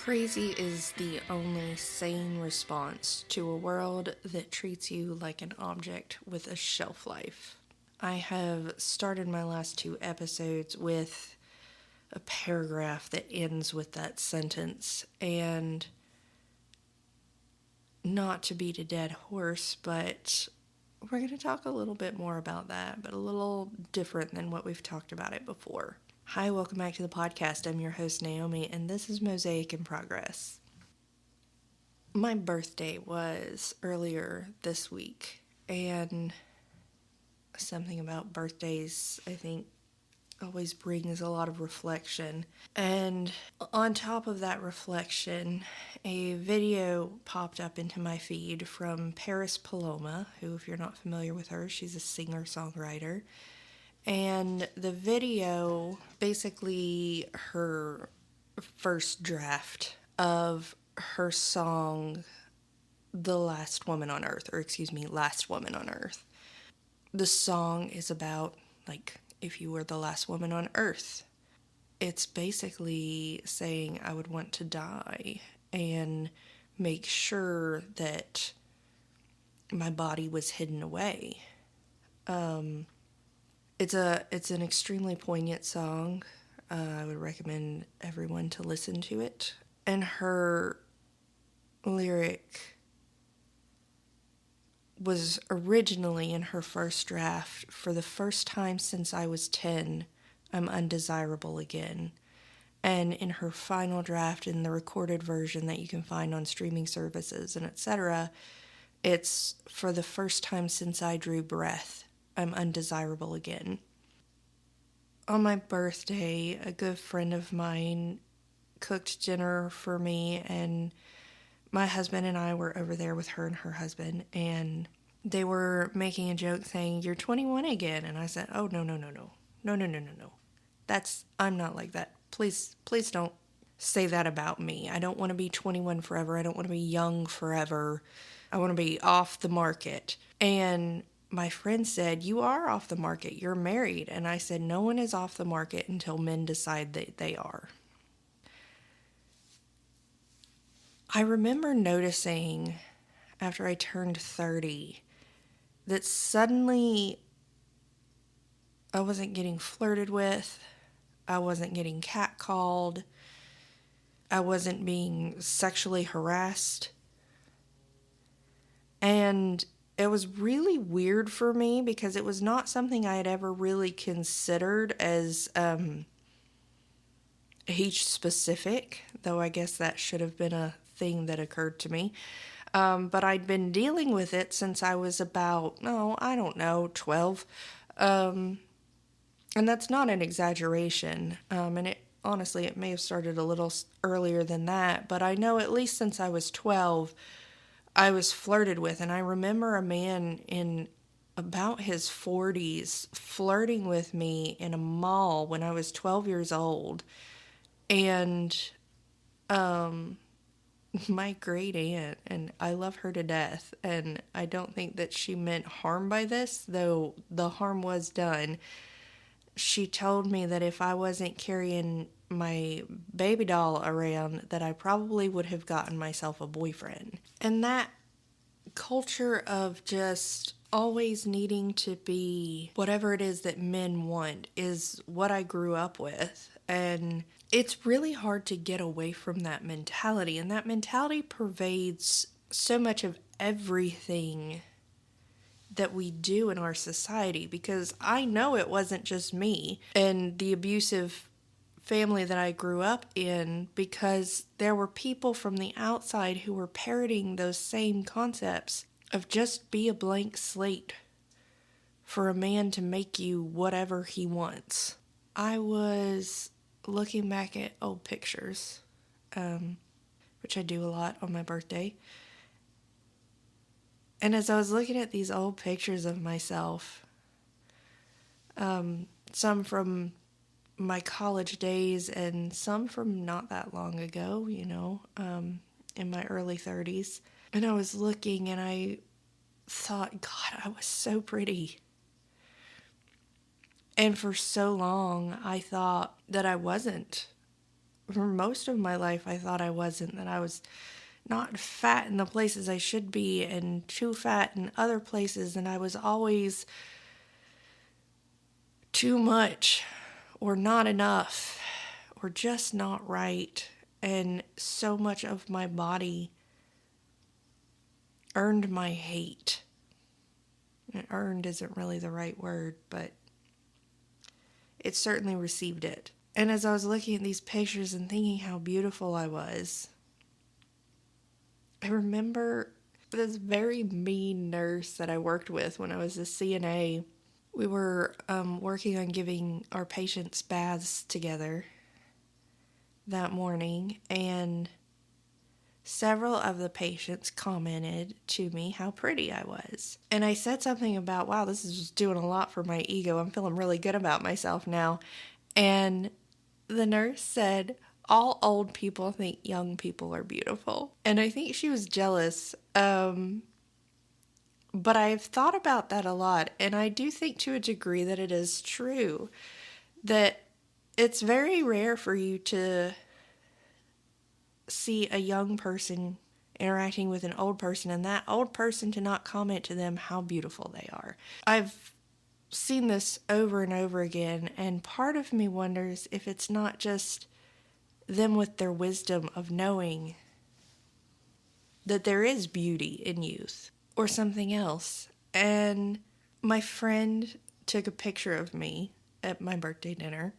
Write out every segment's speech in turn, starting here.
Crazy is the only sane response to a world that treats you like an object with a shelf life. I have started my last two episodes with a paragraph that ends with that sentence, and not to beat a dead horse, but we're going to talk a little bit more about that, but a little different than what we've talked about it before. Hi, welcome back to the podcast. I'm your host, Naomi, and this is Mosaic in Progress. My birthday was earlier this week, and something about birthdays, I think, always brings a lot of reflection. And on top of that reflection, a video popped up into my feed from Paris Paloma, who, if you're not familiar with her, she's a singer-songwriter. And the video, basically her first draft of her song, Last Woman on Earth. The song is about, if you were the last woman on Earth. It's basically saying I would want to die and make sure that my body was hidden away. It's an extremely poignant song. I would recommend everyone to listen to it. And her lyric was originally in her first draft, "For the first time since I was 10, I'm undesirable again." And in her final draft, in the recorded version that you can find on streaming services and etc., it's, "For the first time since I drew breath, I'm undesirable again." On my birthday, a good friend of mine cooked dinner for me, and my husband and I were over there with her and her husband, and they were making a joke saying, "You're 21 again." And I said, "Oh, no. I'm not like that. Please don't say that about me. I don't want to be 21 forever. I don't want to be young forever. I want to be off the market." And my friend said, "You are off the market. You're married." And I said, "No one is off the market until men decide that they are." I remember noticing after I turned 30 that suddenly I wasn't getting flirted with, I wasn't getting catcalled, I wasn't being sexually harassed. And it was really weird for me because it was not something I had ever really considered as age specific, though I guess that should have been a thing that occurred to me. But I'd been dealing with it since I was about, 12. And that's not an exaggeration. And it may have started a little earlier than that, but I know at least since I was 12, I was flirted with. And I remember a man in about his 40s flirting with me in a mall when I was 12 years old. And my great aunt, and I love her to death, and I don't think that she meant harm by this, though the harm was done. She told me that if I wasn't carrying my baby doll around, that I probably would have gotten myself a boyfriend. And that culture of just always needing to be whatever it is that men want is what I grew up with. And it's really hard to get away from that mentality. And that mentality pervades so much of everything that we do in our society, because I know it wasn't just me and the abusive family that I grew up in, because there were people from the outside who were parroting those same concepts of just be a blank slate for a man to make you whatever he wants. I was looking back at old pictures, which I do a lot on my birthday. And as I was looking at these old pictures of myself, some from my college days and some from not that long ago, in my early 30s. And I was looking and I thought, God, I was so pretty. And for so long, I thought that I wasn't. for most of my life, I thought I wasn't, that I was not fat in the places I should be and too fat in other places, and I was always too much or not enough or just not right. And so much of my body earned my hate. And earned isn't really the right word, but it certainly received it. And as I was looking at these pictures and thinking how beautiful I was, I remember this very mean nurse that I worked with when I was a CNA. We were working on giving our patients baths together that morning, and several of the patients commented to me how pretty I was. And I said something about, wow, this is just doing a lot for my ego. I'm feeling really good about myself now. And the nurse said, all old people think young people are beautiful. And I think she was jealous. But I've thought about that a lot. And I do think to a degree that it is true. That it's very rare for you to see a young person interacting with an old person and that old person to not comment to them how beautiful they are. I've seen this over and over again, and part of me wonders if it's not just them with their wisdom of knowing that there is beauty in youth or something else. And my friend took a picture of me at my birthday dinner,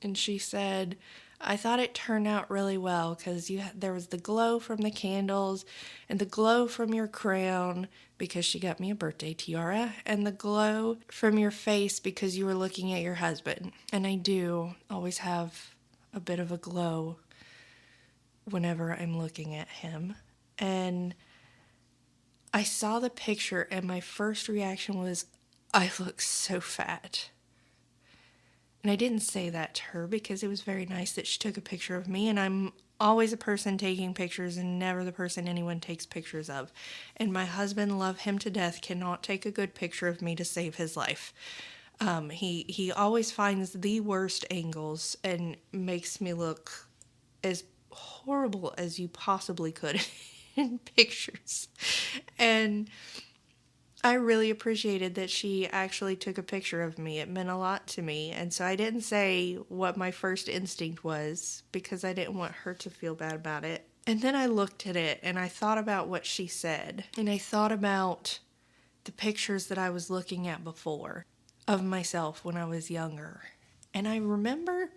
and she said, I thought it turned out really well because there was the glow from the candles and the glow from your crown because she got me a birthday tiara, and the glow from your face because you were looking at your husband. And I do always have a bit of a glow whenever I'm looking at him. And I saw the picture and my first reaction was, I look so fat. And I didn't say that to her because it was very nice that she took a picture of me, and I'm always a person taking pictures and never the person anyone takes pictures of. And my husband, love him to death, cannot take a good picture of me to save his life. He always finds the worst angles and makes me look as horrible as you possibly could in pictures. And I really appreciated that she actually took a picture of me. It meant a lot to me. And so I didn't say what my first instinct was because I didn't want her to feel bad about it. And then I looked at it and I thought about what she said. And I thought about the pictures that I was looking at before of myself when I was younger. And I remember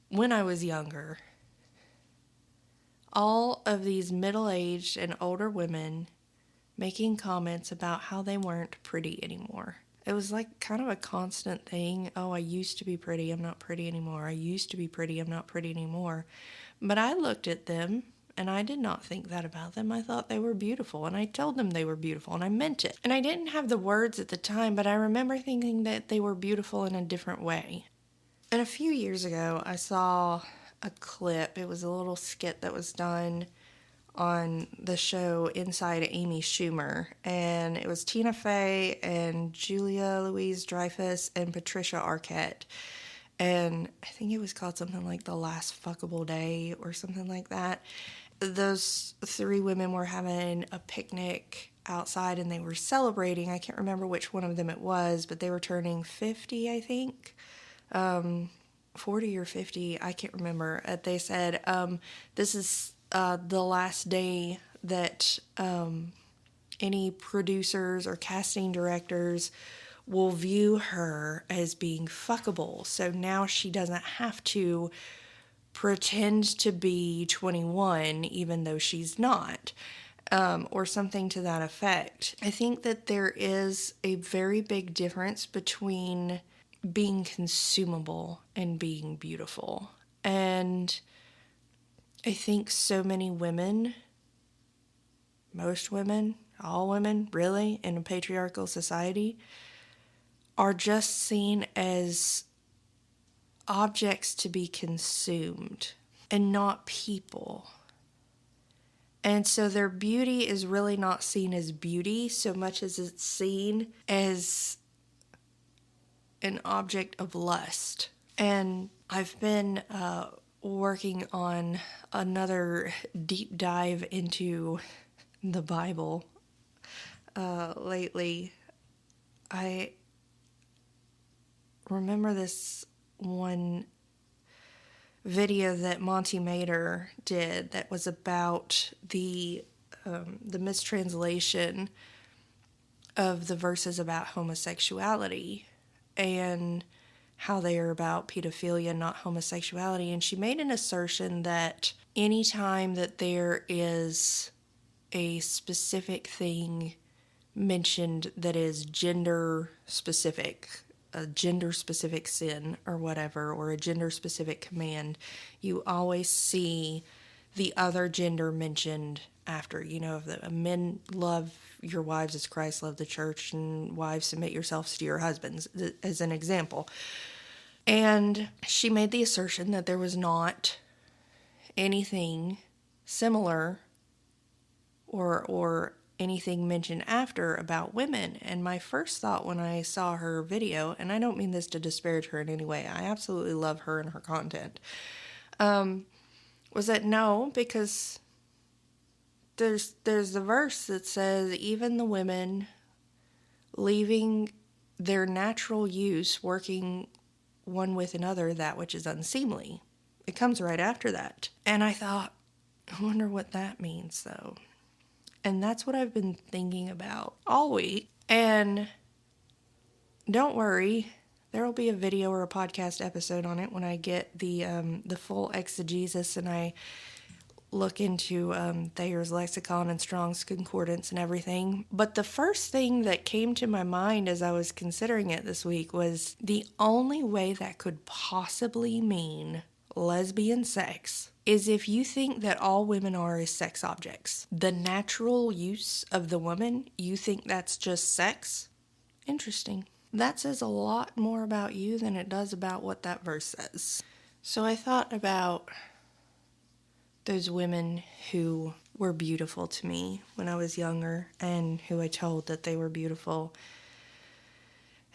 when I was younger, all of these middle-aged and older women making comments about how they weren't pretty anymore. It was like kind of a constant thing. Oh, I used to be pretty, I'm not pretty anymore. I used to be pretty, I'm not pretty anymore. But I looked at them and I did not think that about them. I thought they were beautiful, and I told them they were beautiful, and I meant it. And I didn't have the words at the time, but I remember thinking that they were beautiful in a different way. And a few years ago, I saw a clip. It was a little skit that was done on the show Inside Amy Schumer, and it was Tina Fey and Julia Louis-Dreyfus and Patricia Arquette, and I think it was called something like The Last Fuckable Day or something like that. Those three women were having a picnic outside and they were celebrating. I can't remember which one of them it was, but they were turning 50, I think. 40 or 50, I can't remember. They said, this is the last day that any producers or casting directors will view her as being fuckable. So now she doesn't have to pretend to be 21 even though she's not. Or something to that effect. I think that there is a very big difference between being consumable and being beautiful. And I think so many women, most women, all women, really, in a patriarchal society, are just seen as objects to be consumed and not people. And so their beauty is really not seen as beauty so much as it's seen as an object of lust. And I've been working on another deep dive into the Bible lately. I remember this one video that Monty Mater did that was about the mistranslation of the verses about homosexuality and how they are about pedophilia, not homosexuality. And she made an assertion that anytime that there is a specific thing mentioned that is gender specific, a gender specific sin or whatever, or a gender specific command, you always see the other gender mentioned after. You know, if the men love your wives as Christ loved the church, and wives submit yourselves to your husbands, as an example. And she made the assertion that there was not anything similar or anything mentioned after about women. And my first thought when I saw her video, and I don't mean this to disparage her in any way, I absolutely love her and her content, was that no, because there's the verse that says even the women leaving their natural use, working one with another, that which is unseemly. It comes right after that. And I thought, I wonder what that means though. And that's what I've been thinking about all week. And don't worry, there will be a video or a podcast episode on it when I get the full exegesis and I look into Thayer's lexicon and Strong's concordance and everything. But the first thing that came to my mind as I was considering it this week was the only way that could possibly mean lesbian sex is if you think that all women are is sex objects. The natural use of the woman, you think that's just sex? Interesting. That says a lot more about you than it does about what that verse says. So I thought about those women who were beautiful to me when I was younger and who I told that they were beautiful.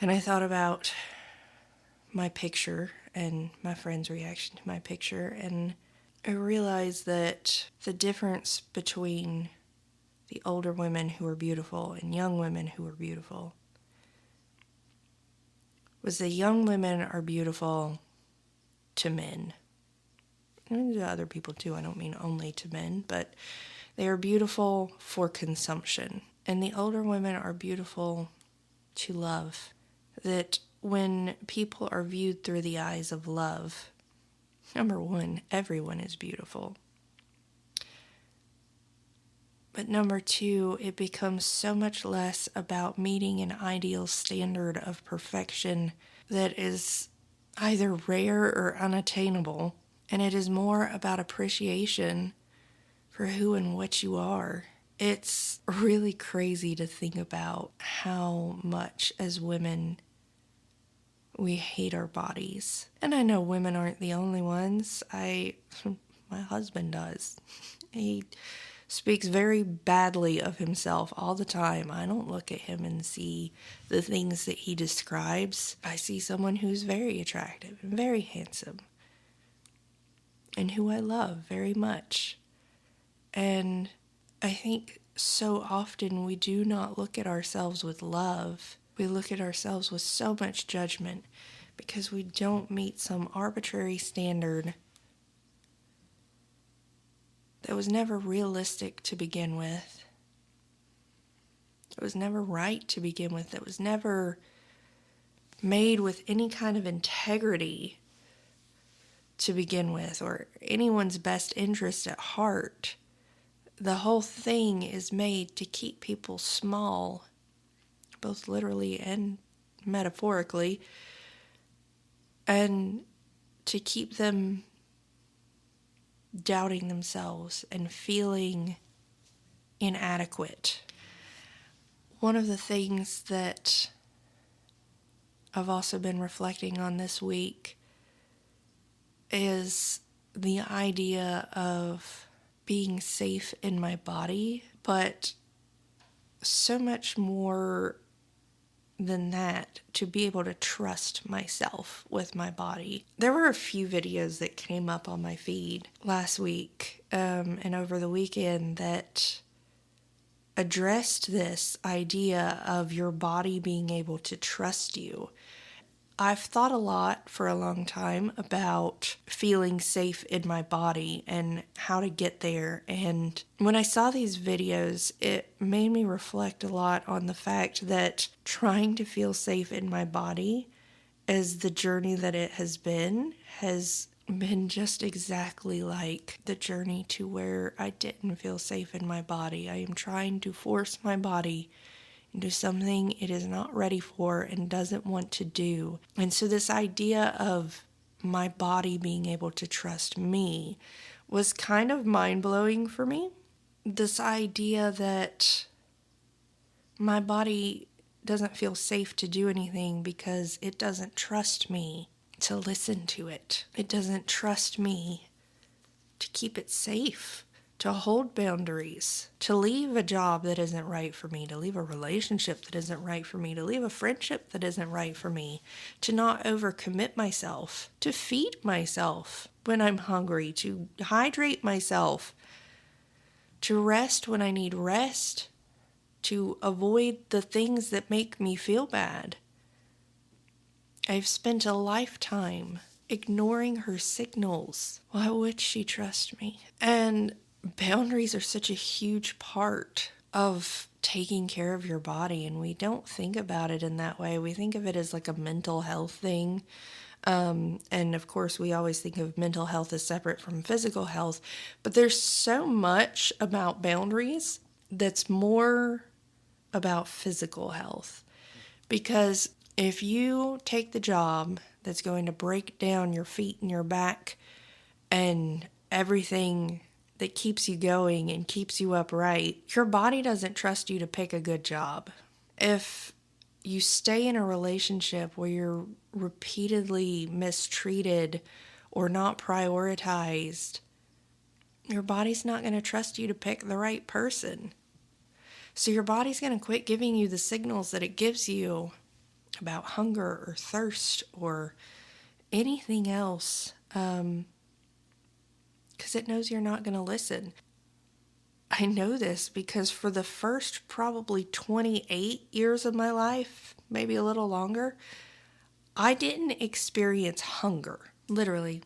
And I thought about my picture and my friend's reaction to my picture, and I realized that the difference between the older women who were beautiful and young women who were beautiful was that young women are beautiful to men. And to other people too, I don't mean only to men, but they are beautiful for consumption. And the older women are beautiful to love. That when people are viewed through the eyes of love, number one, everyone is beautiful. But number two, it becomes so much less about meeting an ideal standard of perfection that is either rare or unattainable. And it is more about appreciation for who and what you are. It's really crazy to think about how much as women we hate our bodies. And I know women aren't the only ones. My husband does. He speaks very badly of himself all the time. I don't look at him and see the things that he describes. I see someone who's very attractive and very handsome, and who I love very much. And I think so often we do not look at ourselves with love. We look at ourselves with so much judgment because we don't meet some arbitrary standard that was never realistic to begin with. It was never right to begin with. It was never made with any kind of integrity to begin with, or anyone's best interest at heart. The whole thing is made to keep people small, both literally and metaphorically, and to keep them doubting themselves and feeling inadequate. One of the things that I've also been reflecting on this week is the idea of being safe in my body, but so much more than that to be able to trust myself with my body. There were a few videos that came up on my feed last week and over the weekend that addressed this idea of your body being able to trust you. I've thought a lot for a long time about feeling safe in my body and how to get there. And when I saw these videos, it made me reflect a lot on the fact that trying to feel safe in my body, as the journey that it has been just exactly like the journey to where I didn't feel safe in my body. I am trying to force my body into something it is not ready for and doesn't want to do. And so this idea of my body being able to trust me was kind of mind-blowing for me. This idea that my body doesn't feel safe to do anything because it doesn't trust me to listen to it. It doesn't trust me to keep it safe, to hold boundaries, to leave a job that isn't right for me, to leave a relationship that isn't right for me, to leave a friendship that isn't right for me, to not overcommit myself, to feed myself when I'm hungry, to hydrate myself, to rest when I need rest, to avoid the things that make me feel bad. I've spent a lifetime ignoring her signals. Why would she trust me? And boundaries are such a huge part of taking care of your body, and we don't think about it in that way. We think of it as like a mental health thing. And of course, we always think of mental health as separate from physical health, but there's so much about boundaries that's more about physical health. Because if you take the job that's going to break down your feet and your back and everything that keeps you going and keeps you upright, your body doesn't trust you to pick a good job. If you stay in a relationship where you're repeatedly mistreated or not prioritized, your body's not going to trust you to pick the right person. So your body's going to quit giving you the signals that it gives you about hunger or thirst or anything else, because it knows you're not going to listen. I know this because for the first probably 28 years of my life, maybe a little longer, I didn't experience hunger. Literally,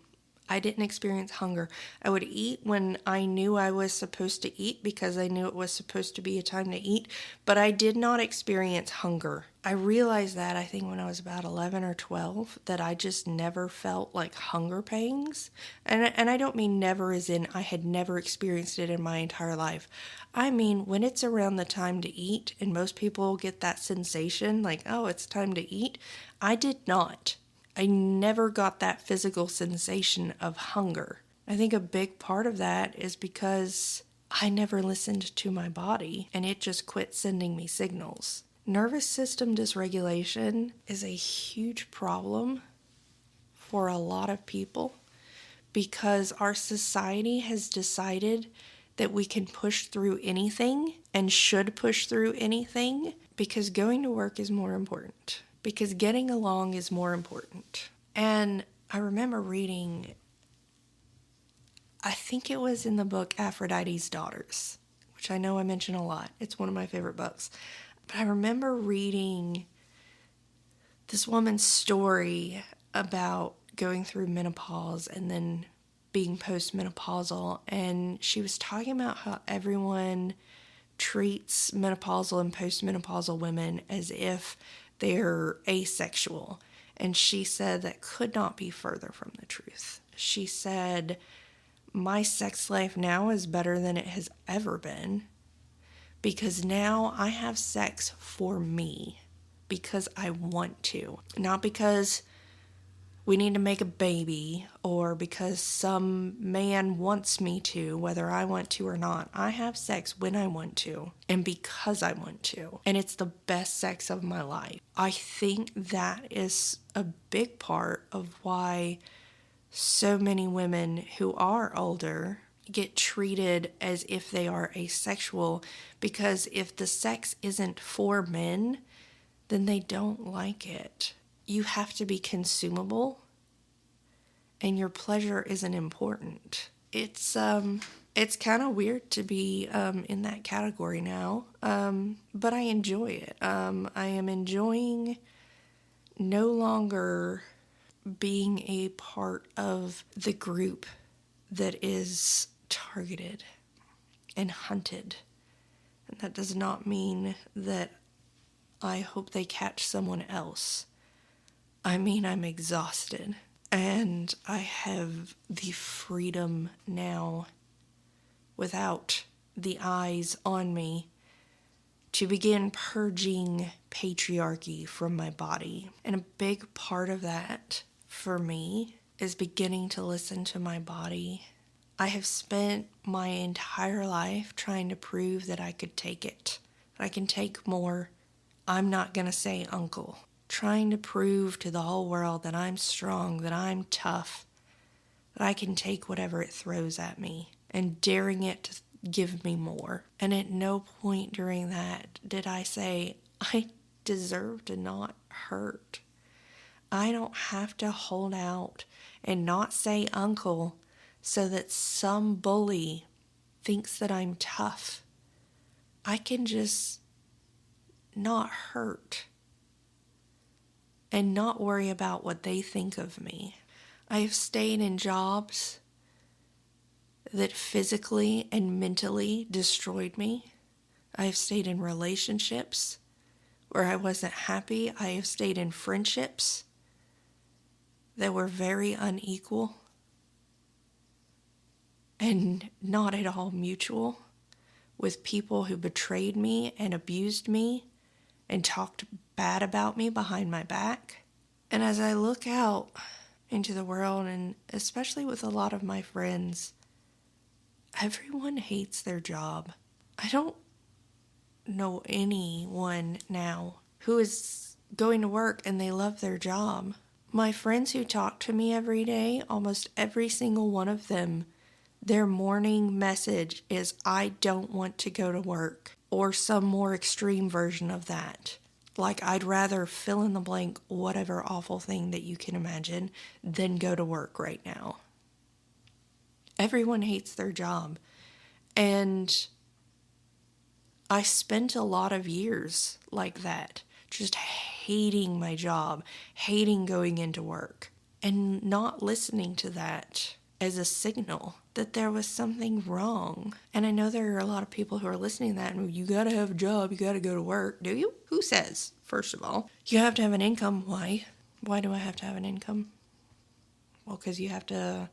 I didn't experience hunger. I would eat when I knew I was supposed to eat because I knew it was supposed to be a time to eat, but I did not experience hunger. I realized that, I think, when I was about 11 or 12, that I just never felt like hunger pangs. And I don't mean never as in I had never experienced it in my entire life. I mean, when it's around the time to eat, and most people get that sensation like, oh, it's time to eat, I did not. I never got that physical sensation of hunger. I think a big part of that is because I never listened to my body and it just quit sending me signals. Nervous system dysregulation is a huge problem for a lot of people because our society has decided that we can push through anything and should push through anything because going to work is more important. Because getting along is more important. And I remember reading, I think it was in the book Aphrodite's Daughters, which I know I mention a lot. It's one of my favorite books. But I remember reading this woman's story about going through menopause and then being postmenopausal. And she was talking about how everyone treats menopausal and postmenopausal women as if they're asexual. And she said that could not be further from the truth. She said, my sex life now is better than it has ever been because now I have sex for me because I want to. Not because we need to make a baby or because some man wants me to, whether I want to or not. I have sex when I want to and because I want to. And it's the best sex of my life. I think that is a big part of why so many women who are older get treated as if they are asexual, because if the sex isn't for men, then they don't like it. You have to be consumable, and your pleasure isn't important. It's kind of weird to be in that category now, but I enjoy it. I am enjoying no longer being a part of the group that is targeted and hunted. And that does not mean that I hope they catch someone else. I mean, I'm exhausted. And I have the freedom now, without the eyes on me, to begin purging patriarchy from my body. And a big part of that, for me, is beginning to listen to my body. I have spent my entire life trying to prove that I could take it, that I can take more. I'm not going to say uncle. Trying to prove to the whole world that I'm strong, that I'm tough, that I can take whatever it throws at me, and daring it to give me more. And at no point during that did I say, I deserve to not hurt. I don't have to hold out and not say uncle so that some bully thinks that I'm tough. I can just not hurt and not worry about what they think of me. I have stayed in jobs that physically and mentally destroyed me. I have stayed in relationships where I wasn't happy. I have stayed in friendships that were very unequal and not at all mutual, with people who betrayed me and abused me and talked bad about me behind my back. And as I look out into the world, and especially with a lot of my friends, everyone hates their job. I don't know anyone now who is going to work and they love their job. My friends who talk to me every day, almost every single one of them, their morning message is, I don't want to go to work, or some more extreme version of that. Like, I'd rather fill in the blank whatever awful thing that you can imagine than go to work right now. Everyone hates their job. And I spent a lot of years like that, just hating my job, hating going into work, and not listening to that as a signal that there was something wrong. And I know there are a lot of people who are listening to that and you gotta have a job, you gotta go to work. Do you? Who says? First of all, you have to have an income. Why? Why do I have to have an income? Well, because you have to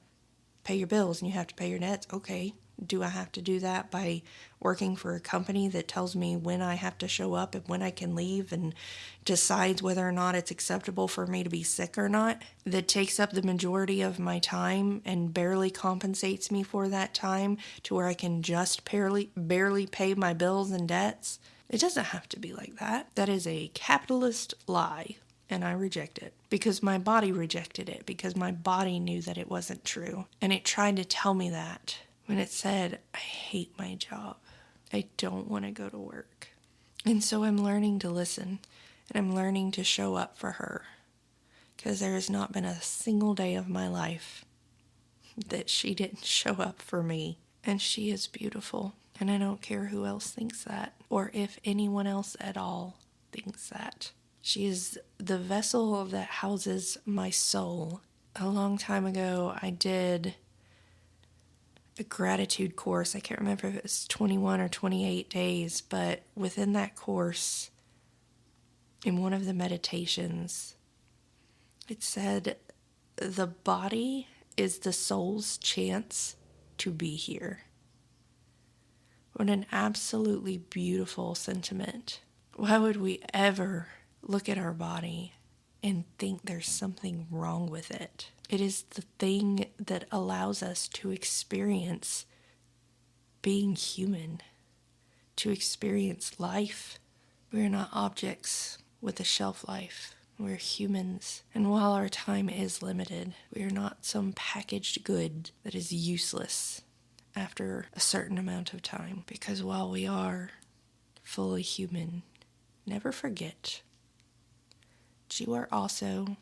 pay your bills and you have to pay your debts. Okay. Do I have to do that by working for a company that tells me when I have to show up and when I can leave and decides whether or not it's acceptable for me to be sick or not? That takes up the majority of my time and barely compensates me for that time to where I can just barely pay my bills and debts? It doesn't have to be like that. That is a capitalist lie, and I reject it. Because my body rejected it, because my body knew that it wasn't true. And it tried to tell me that. When it said, I hate my job. I don't want to go to work. And so I'm learning to listen, and I'm learning to show up for her. Because there has not been a single day of my life that she didn't show up for me. And she is beautiful. And I don't care who else thinks that, or if anyone else at all thinks that. She is the vessel that houses my soul. A long time ago, I did a gratitude course. I can't remember if it was 21 or 28 days, but within that course, in one of the meditations, it said, the body is the soul's chance to be here. What an absolutely beautiful sentiment. Why would we ever look at our body and think there's something wrong with it? It is the thing that allows us to experience being human, to experience life. We are not objects with a shelf life. We're humans. And while our time is limited, we are not some packaged good that is useless after a certain amount of time. Because while we are fully human, never forget that you are also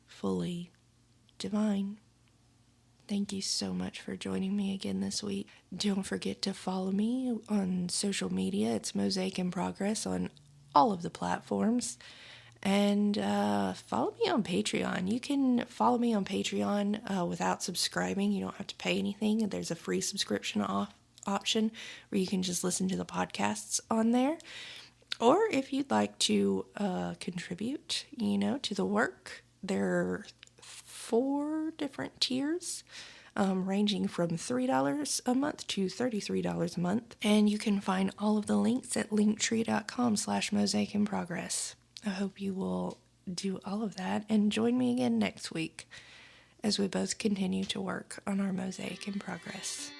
fully divine. Thank you so much for joining me again this week. Don't forget to follow me on social media. It's Mosaic in Progress on all of the platforms. And follow me on Patreon. You can follow me on Patreon without subscribing. You don't have to pay anything. There's a free subscription option where you can just listen to the podcasts on there. Or if you'd like to contribute, to the work, there are 4 different tiers, ranging from $3 a month to $33 a month. And you can find all of the links at linktree.com/mosaic in progress. I hope you will do all of that and join me again next week as we both continue to work on our mosaic in progress.